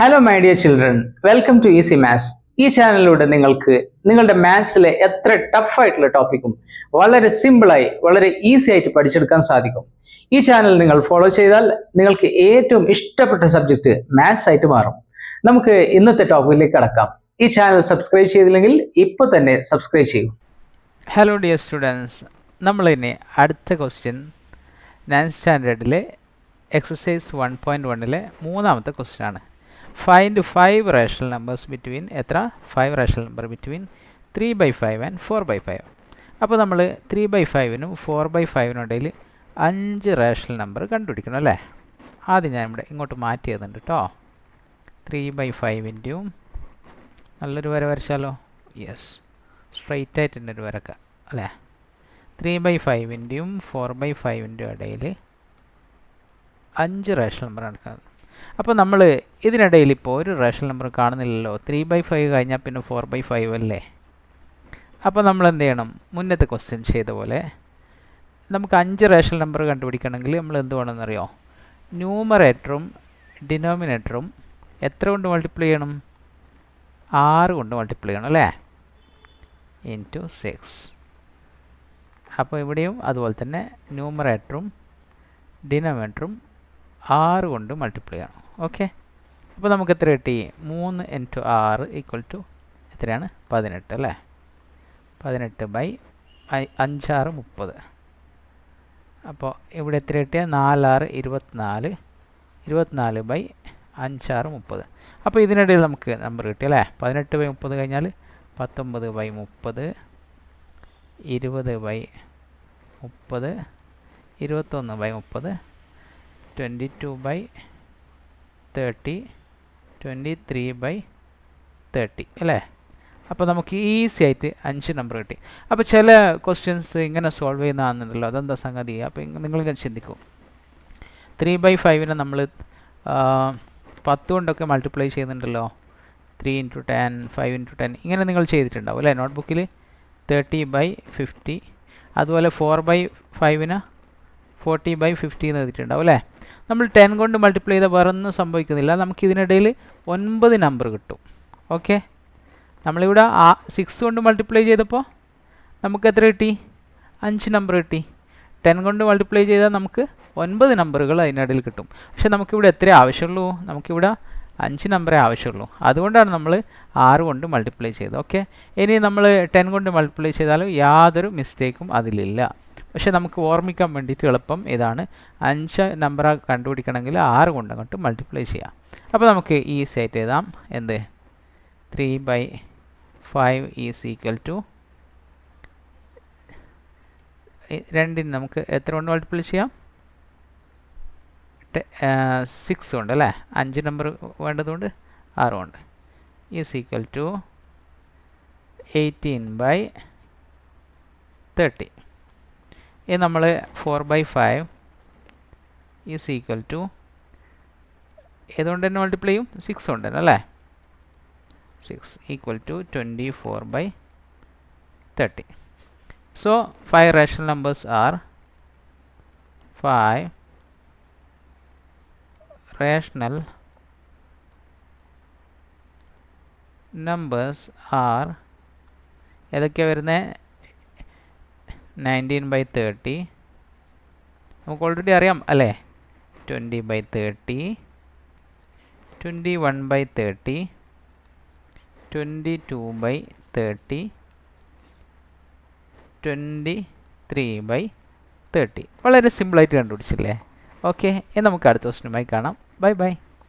Hello my dear children, welcome to easy maths. ഈ ചാനലിലൂടെ നിങ്ങൾക്ക് നിങ്ങളുടെ മാത്സിലെ എത്ര ടഫായിട്ടുള്ള ടോപ്പിക്കും വളരെ സിമ്പിളായി വളരെ ഈസി ആയിട്ട് പഠിച്ചെടുക്കാൻ സാധിക്കും. ഈ ചാനൽ നിങ്ങൾ ഫോളോ ചെയ്താൽ നിങ്ങൾക്ക് ഏറ്റവും ഇഷ്ടപ്പെട്ട സബ്ജക്റ്റ് മാത്സ് ആയിട്ട് മാറും. നമുക്ക് ഇന്നത്തെ ടോപ്പിക്കിലേക്ക് കടക്കാം. ഈ ചാനൽ സബ്സ്ക്രൈബ് ചെയ്തില്ലെങ്കിൽ ഇപ്പോൾ തന്നെ സബ്സ്ക്രൈബ് ചെയ്യൂ. ഹലോ ഡിയർ സ്റ്റുഡൻസ്, നമ്മളിനി അടുത്ത ക്വസ്റ്റ്യൻ 9th സ്റ്റാൻഡേർഡിലെ എക്സസൈസ് 1.1-ലെ മൂന്നാമത്തെ ക്വസ്റ്റ്യൻ ആണ്. Find 5 rational numbers between 5 rational number between 3/5 and 4/5. അപ്പോൾ നമ്മൾ 3/5-നും 4/5-നും ഇടയിൽ 5 റേഷണൽ നമ്പർ കണ്ടുപിടിക്കണം അല്ലേ. ആദ്യം ഞാൻ ഇവിടെ ഇങ്ങോട്ട് മാറ്റി തന്നിട്ടുണ്ട് കേട്ടോ. 3/5-ൻ്റെയും നല്ലൊരു വര വരച്ചാലോ? യെസ്, സ്ട്രെയിറ്റ് ആയിട്ട് ഒരു വരക്ക അല്ലേ. 3/5-ൻ്റെയും 4/5-ൻ്റെയും ഇടയിൽ 5 റേഷണൽ നമ്പർ കണക്കാണ്. അപ്പോൾ നമ്മൾ ഇതിനിടയിൽ ഇപ്പോൾ ഒരു റേഷണൽ നമ്പർ കാണുന്നില്ലല്ലോ. 3/5 കഴിഞ്ഞാൽ പിന്നെ 4/5 അല്ലേ. അപ്പോൾ നമ്മൾ എന്ത് ചെയ്യണം? മുന്നത്തെ ക്വസ്റ്റ്യൻ ചെയ്ത പോലെ നമുക്ക് 5 റേഷണൽ നമ്പർ കണ്ടുപിടിക്കണമെങ്കിൽ നമ്മൾ എന്ത് വേണമെന്നറിയോ? ന്യൂമറേറ്ററും ഡിനോമിനേറ്ററും എത്ര കൊണ്ട് മൾട്ടിപ്ലൈ ചെയ്യണം? 6 കൊണ്ട് മൾട്ടിപ്ലൈ ചെയ്യണം അല്ലേ, ഇൻറ്റു 6. അപ്പോൾ ഇവിടെയും അതുപോലെ തന്നെ ന്യൂമറേറ്ററും ഡിനോമിനേറ്ററും 6 കൊണ്ട് മൾട്ടിപ്ലൈ ചെയ്യണം. ഓക്കെ, അപ്പോൾ നമുക്ക് എത്ര കിട്ടി? 3 × 6 = എത്രയാണ്? 18 അല്ലേ. 18/5 = 30. അപ്പോൾ ഇവിടെ എത്ര കിട്ടിയ? 4 × 6 = 24. 24/5 = 30. അപ്പോൾ ഇതിനിടയിൽ നമുക്ക് നമ്പർ കിട്ടി അല്ലേ. 18/30 കഴിഞ്ഞാൽ 19/30, 20/30, 21/30, 22/30, 23/30 അല്ലേ. അപ്പോൾ നമുക്ക് ഈസി ആയിട്ട് 5 നമ്പർ കിട്ടി. അപ്പോൾ ചില ക്വസ്റ്റ്യൻസ് ഇങ്ങനെ സോൾവ് ചെയ്യുന്നതാണെന്നുണ്ടല്ലോ, അതെന്താ സംഗതി? അപ്പോൾ നിങ്ങളിങ്ങനെ ചിന്തിക്കും, 3/5-നെ നമ്മൾ 10 കൊണ്ടൊക്കെ മൾട്ടിപ്ലൈ ചെയ്യുന്നുണ്ടല്ലോ. 3 × 10, 5 × 10 ഇങ്ങനെ നിങ്ങൾ ചെയ്തിട്ടുണ്ടാവും അല്ലേ നോട്ട്ബുക്കിൽ. 30/50. അതുപോലെ 4/5-നെ 40/50 എന്ന് എഴുതിയിട്ടുണ്ടാവും അല്ലേ. നമ്മൾ 10 കൊണ്ട് മൾട്ടിപ്ലൈ ചെയ്താൽ വേറെ ഒന്നും സംഭവിക്കുന്നില്ല. നമുക്ക് ഇതിനിടയിൽ 9 നമ്പർ കിട്ടും. ഓക്കെ, നമ്മളിവിടെ 6 കൊണ്ട് മൾട്ടിപ്ലൈ ചെയ്തപ്പോൾ നമുക്ക് എത്ര കിട്ടി? 5 നമ്പർ കിട്ടി. 10 കൊണ്ട് മൾട്ടിപ്ലൈ ചെയ്താൽ നമുക്ക് 9 നമ്പറുകൾ അതിനിടയിൽ കിട്ടും. പക്ഷേ നമുക്കിവിടെ എത്ര ആവശ്യമുള്ളൂ? നമുക്കിവിടെ 5 നമ്പറേ ആവശ്യമുള്ളൂ. അതുകൊണ്ടാണ് നമ്മൾ 6 കൊണ്ട് മൾട്ടിപ്ലൈ ചെയ്തത്. ഓക്കെ, ഇനി നമ്മൾ 10 കൊണ്ട് മൾട്ടിപ്ലൈ ചെയ്താലും യാതൊരു മിസ്റ്റേക്കും അതിലില്ല. പക്ഷേ നമുക്ക് ഓർമ്മിക്കാൻ വേണ്ടിയിട്ട് എളുപ്പം ഇതാണ്. 5 നമ്പർ കണ്ടുപിടിക്കണമെങ്കിൽ 6 കൊണ്ട് അങ്ങോട്ട് മൾട്ടിപ്ലൈ ചെയ്യാം. അപ്പോൾ നമുക്ക് ഈസി ആയിട്ട് എഴുതാം. എന്ത്? 3/5 = രണ്ടിന് നമുക്ക് എത്ര കൊണ്ട് മൾട്ടിപ്ലൈ ചെയ്യാം? 6 കൊണ്ട് അല്ലേ. 5 നമ്പർ വേണ്ടതുകൊണ്ട് 6 കൊണ്ട്. = 18/30. ഇത് നമ്മൾ 4/5 = ഏതുകൊണ്ട് തന്നെ മൾട്ടിപ്ലൈ ചെയ്യും? 6 കൊണ്ട് തന്നെ അല്ലേ. 6 = 24/30. So 5 rational numbers are 5 rational numbers are ഏതൊക്കെയാണ് വരുന്നത്? 19/30 നമുക്ക് ഓൾറെഡി അറിയാം അല്ലേ. 20/30, 21/30, 22/30, 23/30. വളരെ സിമ്പിളായിട്ട് കണ്ടുപിടിച്ചില്ലേ. ഓക്കെ, ഇനി നമുക്ക് അടുത്ത ക്വസ്റ്റ്യനുമായി കാണാം. Bye bye.